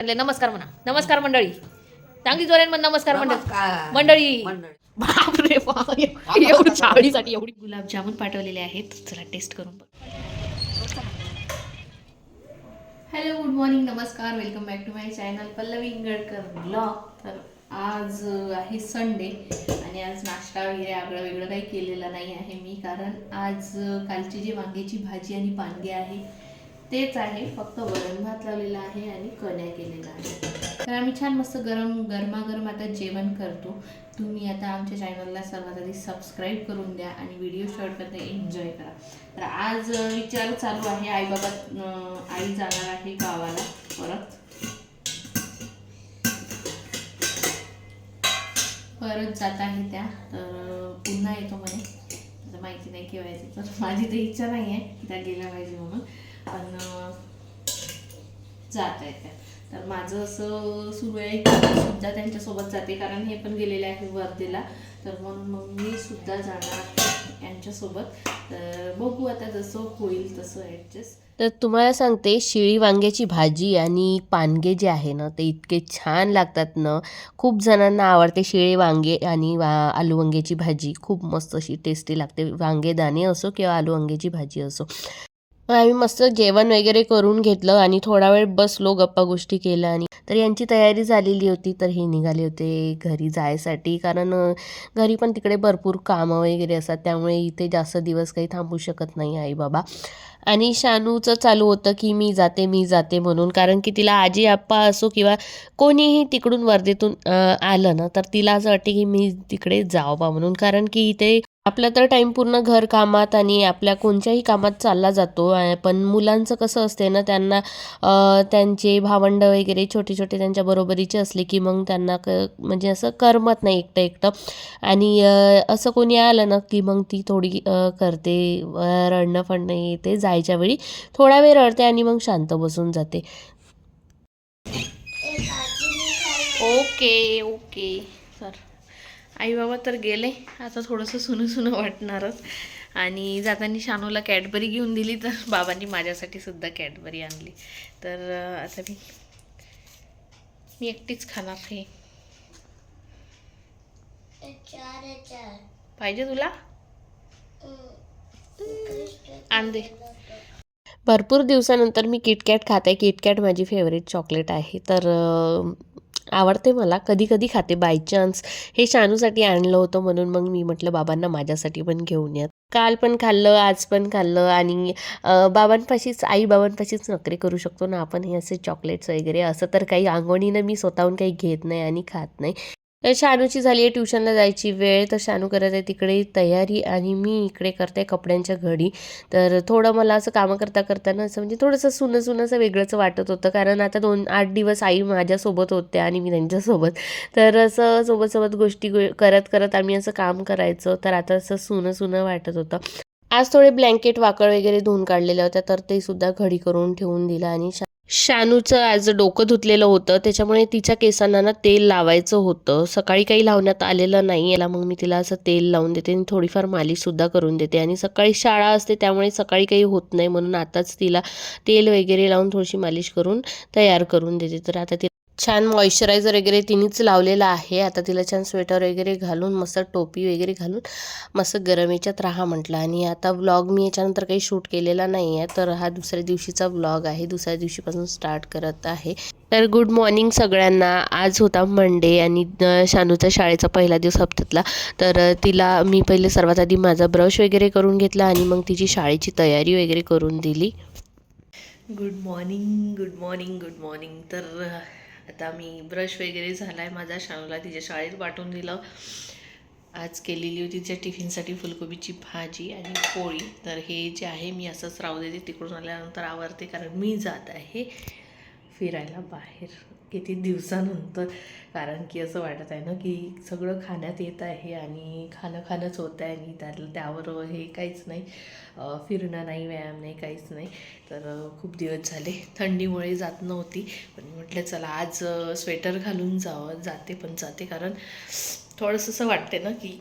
नमस्कार म्हणा. नमस्कार मंडळी. चांगली जोरात म्हण नमस्कार मंडळी. बापरे बाप, एवढी चावडीसाठी एवढी गुलाबजामुन पाठवलेले आहेत. चला टेस्ट करून बघ. हॅलो, गुड मॉर्निंग, नमस्कार, welcome back to my channel Pallavi Ingalkar blog. तर आज आहे संडे आणि आज नाश्ता वगैरे आगळं वेगळं काही केलेलं नाही आहे मी, कारण आज कालची जी वांग्याची भाजी आणि पानगे आहे तेच आहे. फक्त वरण भात लावलेला आहे आणि कण्या केलेला आहे. तर आम्ही छान मस्त गरमागरम आता जेवण करतो. तुम्ही आता आमच्या चॅनलला सर्वात आधी सबस्क्राईब करून द्या आणि व्हिडिओ शॉर्टकट एन्जॉय करा. तर आज विचार चालू आहे, आई जाणार आहे गावाला परत जात आहे त्या. तर पुन्हा येतो म्हणे, आता माहिती नाही केव्हा येते. तर माझी तर इच्छा नाही आहे की त्या गेल्या पाहिजे म्हणून, पण जात आहेत त्या. तर माझं असं सुरू आहे की सुद्धा त्यांच्यासोबत जाते, कारण हे पण गेलेले आहे वर्धेला. तर म्हणून मग मी सुद्धा जाणार यांच्यासोबत. तर बघू आता जसं होईल तसं ॲडजस्ट. तर तुम्हाला सांगते, शिळी वांग्याची भाजी आणि पानगे जे आहे ना, ते इतके छान लागतात ना. खूप जणांना आवडते शिळे वांगे आणि आलू वांग्याची भाजी. खूप मस्त अशी टेस्टी लागते, वांगे दाणे असो किंवा आलू वांग्याची भाजी असो. आम्ही मस्त जेवण वगैरे करून घेतलं आणि थोडा वेळ बसलो, गप्पा गोष्टी केल्या. आणि तर यांची तयारी झालेली होती, तर हे निघाले होते घरी जायसाठी, कारण घरी पण तिकडे भरपूर कामं वगैरे असतात, त्यामुळे इथे जास्त दिवस काही थांबू शकत नाही आई बाबा. आणि शानूचं चालू होतं की मी जाते म्हणून, कारण की तिला आजी आप्पा असो किंवा कोणीही तिकडून वर्धेतून आलं ना, तर तिला असं वाटते की मी तिकडे जावं बा म्हणून, कारण की इथे आपला तर टाईम पूर्ण घर कामात आणि आपल्या कोणत्याही कामात चालला जातो. पण मुलांचं कसं असते ना, त्यांना त्यांचे भावंड वगैरे छोटे छोटे त्यांच्या बरोबरीचे असले की मग त्यांना म्हणजे असं करमत नाही एकटं एकटं. आणि असं कोणी आलं ना की मग ती थोडी करते, रडणं फडणं येते. जायच्या वेळी थोडा वेळ रडते आणि मग शांत बसून जाते. Okay okay sir. आई बाबा तर गेले, आता थोडंसं सुनं वाटणारच. आणि जाताना शानूला कॅडबरी घेऊन दिली, तर बाबांनी माझ्यासाठी सुद्धा कॅडबरी आणली. तर आता मी एकटीच खाणार. हे पाहिजे तुला, आण दे. भरपूर दिवसानंतर मी किटकॅट खाते. किटकॅट माझी फेवरेट चॉकलेट आहे, तर आवडते मला. कधी कधी खाते बाय चान्स. हे शानूसाठी आणलं होतं म्हणून मग मी म्हटलं बाबांना माझ्यासाठी पण घेऊन या. काल पण खाल्लं, आज पण खाल्लं. आणि आई बाबांपाशीच नखरे करू शकतो ना आपण, हे असे चॉकलेट्स वगैरे. असं तर काही अंगवणीनं मी स्वतःहून काही घेत नाही आणि खात नाही. तर शानूची झाली आहे ट्युशनला जायची वेळ, तर शानू करत आहे तिकडे तयारी आणि मी इकडे करते कपड्यांच्या घडी. तर थोडं मला असं कामं करताना असं म्हणजे थोडंसं सुनं असं वेगळंच वाटत होतं, कारण आता 2-8 दिवस आई माझ्यासोबत होत्या आणि मी त्यांच्यासोबत. तर असं सोबत गोष्टी करत आम्ही असं काम करायचं, तर आता असं सुनं वाटत होतं. आज थोडे ब्लँकेट वाकळ वगैरे धुवून काढलेल्या होत्या, तर ते सुद्धा घडी करून ठेवून दिलं. आणि शानूचं आज डोकं धुतलेलं होतं, त्याच्यामुळे तिच्या केसांना ना तेल लावायचं होतं. सकाळी काही लावण्यात आलेलं नाही याला, मग मी तिला असं तेल लावून देते आणि थोडीफार मालिशसुद्धा करून देते. आणि सकाळी शाळा असते, त्यामुळे सकाळी काही होत नाही, म्हणून आताच तिला तेल वगैरे लावून थोडीशी मालिश करून तयार करून देते. तर आता छान मॉइश्चरायझर वगैरे तिनेच लावलेलं आहे. आता तिला छान स्वेटर वगैरे घालून, मस्त टोपी वगैरे घालून मस्त गरम याच्यात राहा म्हटलं. आणि आता व्लॉग मी याच्यानंतर काही शूट केलेला नाही आहे, तर हा दुसऱ्या दिवशीचा व्लॉग आहे. दुसऱ्या दिवशीपासून स्टार्ट करत आहे. तर गुड मॉर्निंग सगळ्यांना. आज होता मंडे आणि शानूचा शाळेचा पहिला दिवस हप्त्यातला. तर तिला मी पहिले सर्वात आधी माझा ब्रश वगैरे करून घेतला आणि मग तिची शाळेची तयारी वगैरे करून दिली. Good morning. तर आता मी ब्रश वगैरे झाला आहे माझा. शानूला तिच्या शाळेत पाठवून दिलं. आज केलेली होती तिच्या टिफिनसाठी फुलकोबीची भाजी आणि पोळी. तर हे जे आहे मी असंच राहू देते, तिकडून आल्यानंतर आवरते, कारण मी जात आहे फिरायला बाहेर किती दिवसानंतर. कारण की असं वाटत आहे ना की सगळं खाण्यात येत आहे आणि खाणंच होतं आहे, आणि त्यावर हे काहीच नाही, फिरणं नाही, व्यायाम नाही, काहीच नाही. तर खूप दिवस झाले थंडीमुळे जात नव्हती, पण म्हटलं चला आज स्वेटर घालून जाते, कारण थोडंसं असं वाटते ना की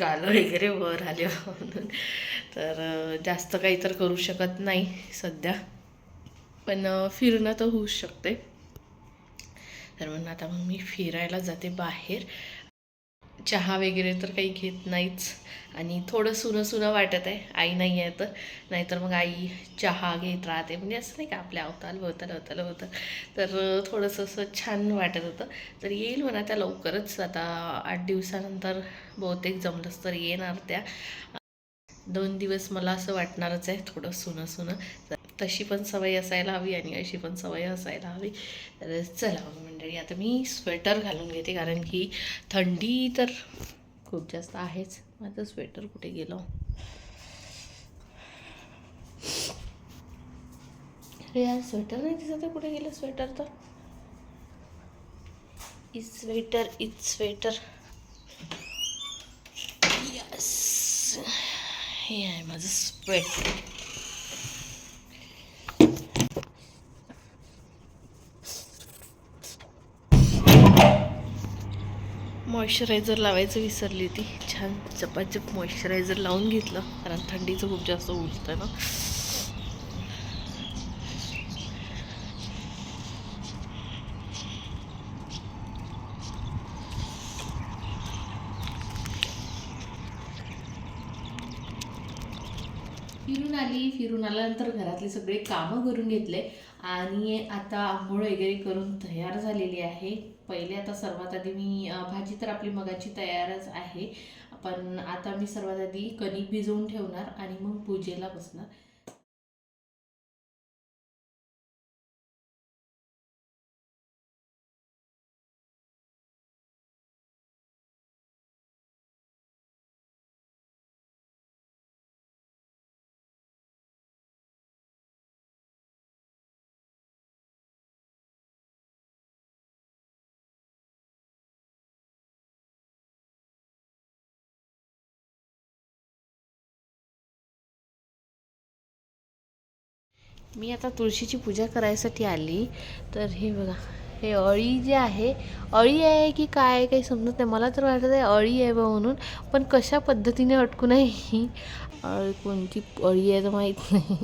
गालं वगैरे वर आले म्हणून. तर जास्त काही तर करू शकत नाही सध्या, पण फिरणं तर होऊच शकते. तर म्हणून आता मग मी फिरायला जाते बाहेर. चहा वगैरे तर काही घेत नाहीच आणि थोडं सुनं वाटत आहे, आई नाही आहे तर. नाहीतर मग आई चहा घेत राहते, म्हणजे असं नाही का आपल्या होतं. तर थोडंसं असं छान वाटत होतं. तर येईल म्हणा त्या लवकरच, आता 8 दिवसानंतर बहुतेक जमलंच तर येणार त्या. 2 दिवस मला असं वाटणारच आहे थोडं सुनं. तर तशी पण सवय असायला हवी आणि अशी पण सवय असायला हवी. तर चला मग मंडळी, आता मी स्वेटर घालून घेते कारण की थंडी तर खूप जास्त आहेच. माझं स्वेटर कुठे गेलं? अरे यार, स्वेटर नाही दिसत आहे, कुठे गेलं स्वेटर? तर इज स्वेटर यस, हे आहे माझं स्वेटर. मॉइश्चरायझर लावायचं विसरली ती. छान चपाचप मॉइश्चरायझर लावून घेतलं कारण थंडीचं खूप जास्त उठतं ना. फिरून आल्यानंतर घरातले सगळे कामं करून घेतले आणि आता आंघोळ वगैरे करून तयार झालेली आहे. पहिले आता सर्वात आधी मी भाजी तर आपली मगाची तयारच आहे, पण आता मी सर्वात आधी कणिक भिजवून ठेवणार आणि मग पूजेला बसणार. मी आता तुळशीची पूजा करायसाठी आली. तर हे बघा, हे अळी जे आहे, अळी आहे की काय काही समजत नाही. मला तर वाटत आहे अळी आहे बा म्हणून, पण कशा पद्धतीने अटकून आहे ही कोणती अळी आहे तर माहीत नाही.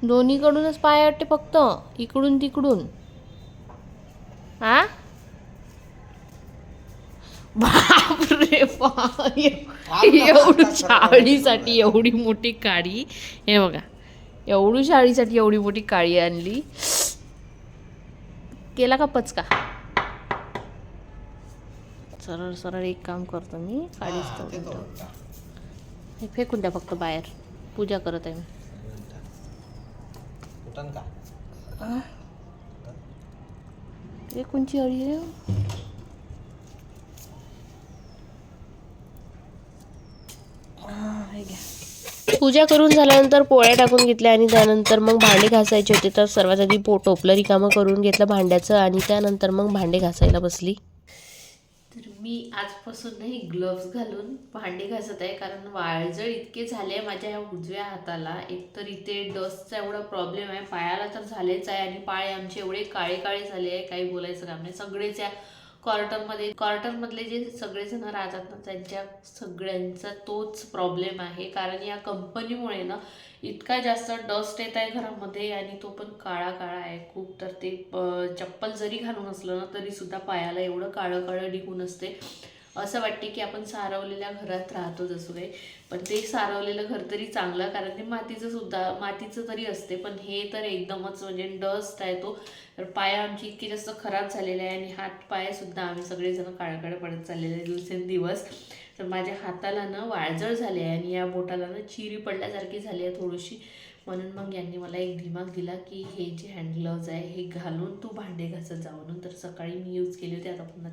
दोन्हीकडूनच पाय वाटते फक्त, इकडून तिकडून. आ बापरे बाप, एवढी शाळीसाठी एवढी मोठी काळी. हे बघा, एवढी शाळीसाठी एवढी मोठी काळी आणली. केला का पचका? सरळ सरळ एक काम करतो मी, काळीच तर हे फेकून द्या फक्त बाहेर. पूजा करत आहे मी. हे कोणची अळी आहे? हे घ्या. पूजा करून झाल्यानंतर पोळ्या टाकून घेतल्या आणि त्यानंतर मग भांडे घासायचे होते. तर सर्वात आधी टोपलं रिकामं करून घेतलं भांड्याचं आणि त्यानंतर मग भांडे घासायला बसली. तर मी आजपासून नाही ग्लोव्स घालून भांडे घासत आहे, कारण वाळजळ इतके झाले माझ्या ह्या उजव्या हाताला. एकतर इथे डस्टचा एवढा प्रॉब्लेम आहे, पायाला तर झालेच आहे आणि पाय आमचे एवढे काळे काळे झाले आहे, काही बोलायचं काम नाही. सगळेच या क्वार्टरमधले जे सगळेजण राहतात ना, त्यांच्या सगळ्यांचा तोच प्रॉब्लेम आहे. कारण या कंपनीमुळे ना इतका जास्त डस्ट येत आहे घरामध्ये आणि तो पण काळा काळा आहे खूप. तर ते चप्पल जरी घालून असलं ना तरी सुद्धा पायाला एवढं काळं काळं निघून असते. असं वाटते की आपण सारवलेल्या घरात राहतो जसं काही. पण ते सारवलेलं घर तरी चांगलं, कारण ते मातीचं तरी असते, पण हे तर एकदमच म्हणजे डस्ट आहे तो. तर पाय आमची इतकी जास्त खराब झालेले आहे आणि हात पायसुद्धा आम्ही सगळेजण काळकाळ पडत चाललेले दिवसेंदिवस. तर माझ्या हाताला ना वाळजळ झाली आहे आणि या बोटाला ना चिरी पडल्यासारखी झाली आहे थोडीशी. म्हणून मग यांनी मला एक दिमाग दिला की हे जे हँड ग्लोव्ज आहे हे घालून तू भांडे घासत जा म्हणून. तर सकाळी मी यूज केले होते, आता पुन्हा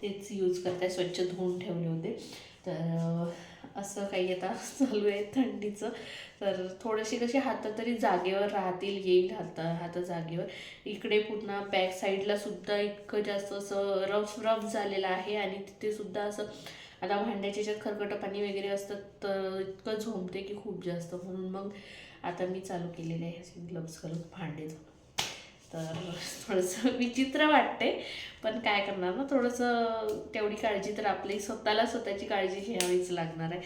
तेच यूज करताय. स्वच्छ धुवून ठेवले होते. तर असं काही आता चालू आहे थंडीचं. तर थोडेसे कसे हात तरी जागेवर राहतील, येईल हात जागेवर. इकडे पुन्हा बॅक साईडला सुद्धा इतकं जास्त असं रफ झालेलं आहे आणि तिथे सुद्धा असं आता भांड्याच्या ज्याच्यात खरकटं पाणी वगैरे असतं तर इतकं झोंबते की खूप जास्त. म्हणून मग आता मी चालू केलेले आहे ग्लोव्स घालून भांडे धुणं. तर थोडंसं विचित्र वाटते, पण काय करणार ना, थोडंसं तेवढी काळजी तर आपली स्वतःची काळजी घ्यावीच लागणार आहे.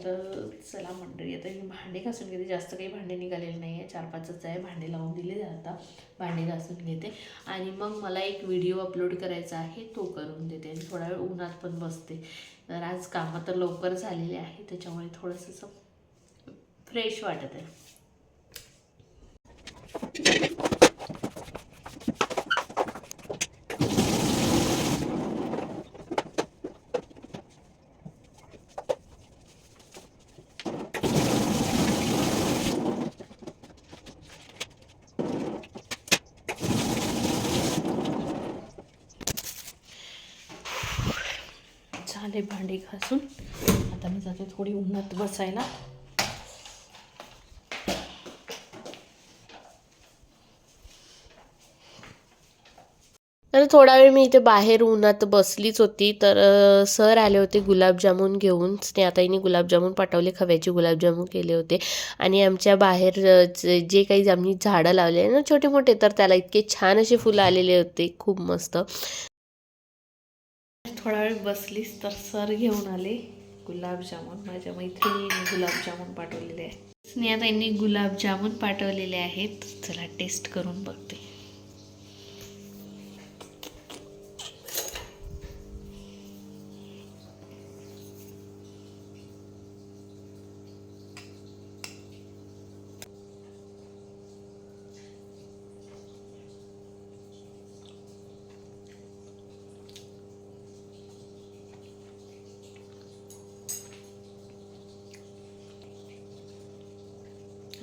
तर चला मंडळी, आता मी भांडे घासून घेते. जास्त काही भांडे निघालेले नाही आहे, 4-5च आहे. भांडे लावून दिले आता, भांडे घासून घेते आणि मग मला एक व्हिडिओ अपलोड करायचा आहे, तो करून देते आणि थोडा वेळ उन्हात पण बसते. तर आज कामं तर लवकर झालेले आहे, त्याच्यामुळे थोडंसं फ्रेश वाटत आहे. झाले भांडी घासून, आता मी जाते थोडी उन्हात बसायला. तर थोडा वेळ मी इथे बाहेर उन्हात बसलीच होती, तर सर आले होते गुलाबजामुन घेऊन. स्नेहाताईंनी गुलाबजामुन पाठवले, खव्याचे गुलाबजामुन केले होते. आणि आमच्या बाहेर जे काही आम्ही झाडं लावले आहे ना छोटे मोठे, तर त्याला इतके छान असे फुलं आलेले होते, खूप मस्त. थोडा वेळ बसलीस तर सर घेऊन आले गुलाबजामुन. माझ्या मैत्रिणीने गुलाबजामुन पाठवलेले आहेत, स्नेहाताईंनी गुलाबजामुन पाठवलेले आहेत. चला टेस्ट करून बघते.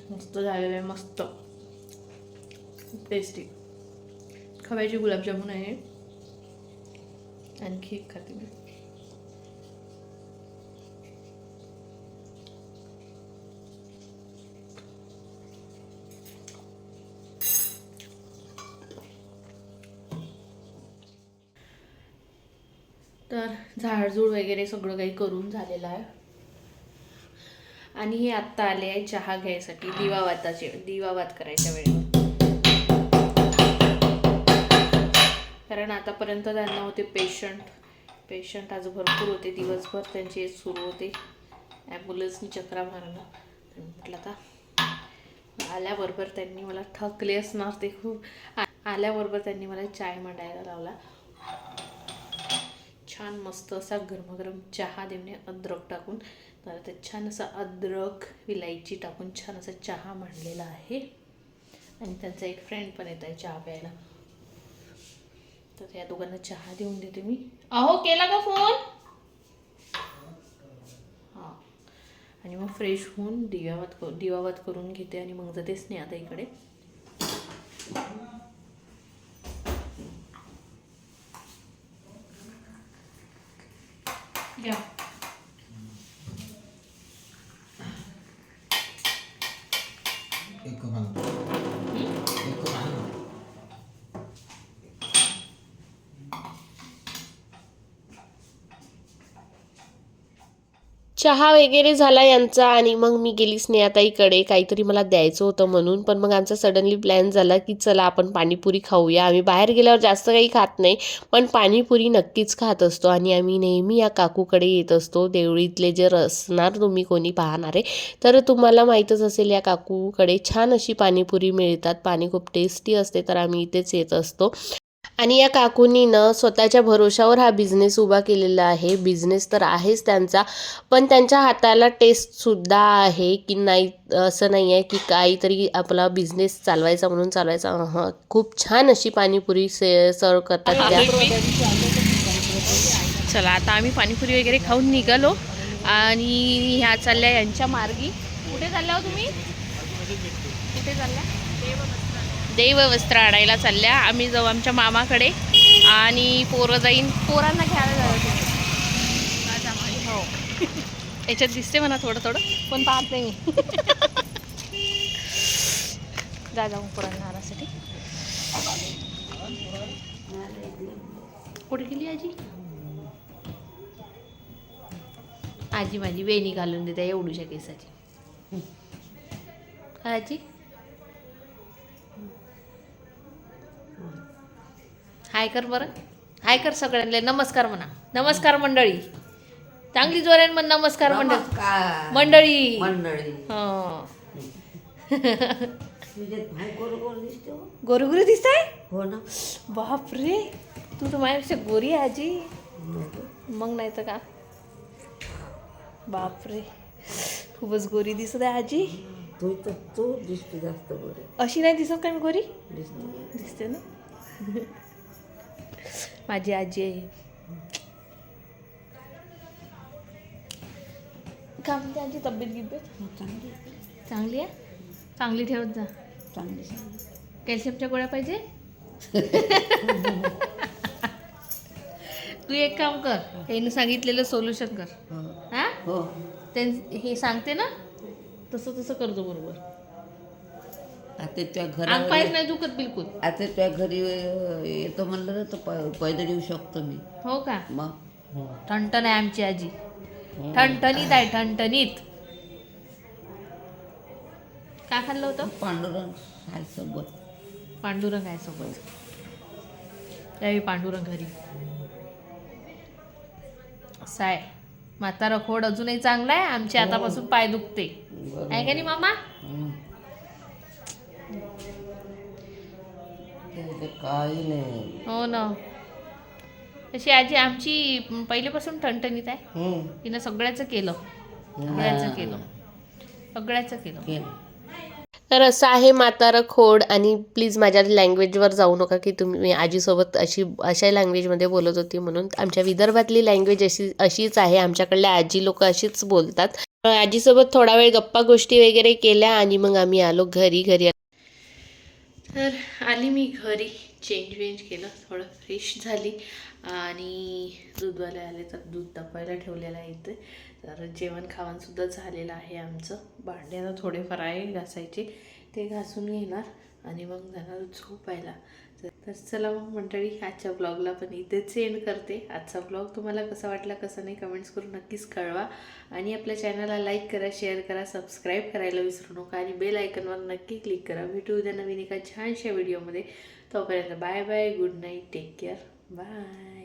मस्त झालेलं आहे, मस्त टेस्टी खव्याचे गुलाबजामुन आहे. आणखी एक खाते मी. तर झाडझूड वगैरे सगळं काही करून झालेलं आहे आणि हे आत्ता आले आहे चहा घ्यायसाठी, दिवावात करायच्या वेळेवर. कारण आतापर्यंत त्यांना होते पेशंट आज भरपूर होते, दिवसभर त्यांचे सुरू होते, ॲम्ब्युलन्सनी चक्रा मारणं. म्हटलं आता आल्याबरोबर त्यांनी मला थकले असणार ते खूप. आल्याबरोबर त्यांनी मला चाय मांडायला लावला. छान मस्त असा गरमागरम चहा देणे, अद्रक टाकून. तर ते छान असा अद्रक विलायची टाकून छान असा चहा मांडलेला आहे. आणि त्यांचा एक फ्रेंड पण येत आहे चहा प्यायला, तर या दोघांना चहा देऊन देते मी. अहो केला का फोन? हां. आणि मग फ्रेश होऊन दिवावात करून घेते आणि मग जाते स्नेहाताईकडे. या चहा वगैरे झाला यांचा आणि मग मी गेली स्नेहाताईकडे, काहीतरी मला द्यायचं होतं म्हणून. पण मग आमचा सडनली प्लॅन झाला की चला आपण पाणीपुरी खाऊया. आम्ही बाहेर गेल्यावर जास्त काही खात नाही, पण पाणीपुरी नक्कीच खात असतो. आणि आम्ही नेहमी या काकूकडे येत असतो. देवळीतले जर असणार तुम्ही कोणी पाहणारे तर तुम्हाला माहीतच असेल, या काकूकडे छान अशी पाणीपुरी मिळतात, पाणी खूप टेस्टी असते. तर आम्ही इथेच येत असतो. आणि या काकूंनी स्वतःच्या भरोशावर हा बिझनेस उभा केलेला आहे. बिझनेस तर आहेच त्यांचा, पण त्यांच्या हाताला टेस्टसुद्धा आहे, की नाही असं नाही आहे की काहीतरी आपला बिझनेस चालवायचा म्हणून चालवायचा. खूप छान अशी पाणीपुरी सर्व करतात त्या. चला आता आम्ही पाणीपुरी वगैरे खाऊन निघालो आणि ह्या चालल्या यांच्या मार्गी. कुठे चालल्या हो तुम्ही? कुठे चालल्या? देववस्त्र आणायला चालल्या. आम्ही जाऊ आमच्या मामाकडे आणि पोरांना घ्यायला जाऊ. हो याच्यात दिसते म्हणा थोडं पण पाहत नाही मी. जाऊ पोरांना आणासाठी. कुठे गेली आजी? आजी माझी वेणी घालून देते एवढूशा केसाची. आजी हाय कर बरं, हाय कर सगळ्यांना, नमस्कार म्हणा. नमस्कार मंडळी, चांगली जोराने म्हण नमस्कार मंडळी. नमस्कार मंडळी मंडळी. हो. तुझ्यात भाई गोर दिसते हो. गोरी दिसत आहे. हो ना. बापरे, तू तर माझ्यापेक्षा गोरी आहे आजी. मग नाही तर का. बापरे, खूपच गोरी दिसत आहे आजी. तू दिसते जास्त गोरी. अशी नाही दिसत का मी गोरी? दिसते. दिसते ना. माझी आजी आहे. का म्हणते आजी, तब्येत गिब्येत चांगली चांगली आहे? चांगली ठेवत जा. चांगली. कॅल्शियमच्या गोळ्या पाहिजे. तू एक काम कर, त्याने सांगितलेलं सोल्युशन कर. हो हा, हो. हे सांगते ना, तसं तसं करतो बरोबर. आता त्या अंग पायच घरावर नाही दुखत बिलकुल. आता त्या घरी येतो म्हणलं ना तर पैदल येऊ शकतो मी. हो का. मग ठणठण आहे आमची आजी, ठणठणीत आहे, ठणठणीत. काय खाल्लं होतं? पांडुरंग आहे सोबत. पांडुरंग आहे सोबत. त्यावेळी पांडुरंग घरी. असं आहे, म्हातारा खोड अजूनही चांगला आहे. आमचे आतापासून पाय दुखते आहे का नाही मामा? काही नाही. हो ना. तशी आजी आमची पहिल्यापासून ठणठणीत आहे. तिनं सगळ्याचं केलं, सगळ्याचं केलं, सगळ्याचं केलं. तर असं आहे म्हातारं खोड. आणि प्लीज माझ्या लँग्वेजवर जाऊ नका की तुम्ही आजीसोबत अशा लँग्वेजमध्ये बोलत होती म्हणून. आमच्या विदर्भातली लँग्वेज अशीच आहे. आमच्याकडल्या आजी लोक अशीच बोलतात. आजीसोबत थोडा वेळ गप्पा गोष्टी वगैरे केल्या आणि मग आम्ही आलो घरी. तर आली मी घरी, चेंज केलं, थोडं फ्रेश झाली आणि दूधवाले आले तर दूध तापायला ठेवलेलं आहे इथे. तर जेवण खावणसुद्धा झालेलं आहे आमचं. भांडे आता थोडेफार आहे घासायचे, ते घासून घेणार आणि मग जाणार झोपायला. तर चला मग मंडळी, आजच्या ब्लॉगला पण इथेच एंड करते. आजचा ब्लॉग तुम्हाला कसा वाटला कसा नाही कमेंट्स करून नक्कीच कळवा. आणि आपल्या चॅनलला लाईक करा, शेअर करा, सबस्क्राईब करायला विसरू नका आणि बेल आयकनवर नक्की क्लिक करा. भेटू उद्या नवीन एका छानशा व्हिडिओमध्ये. तोपर्यंत bye bye, good night, take care, bye.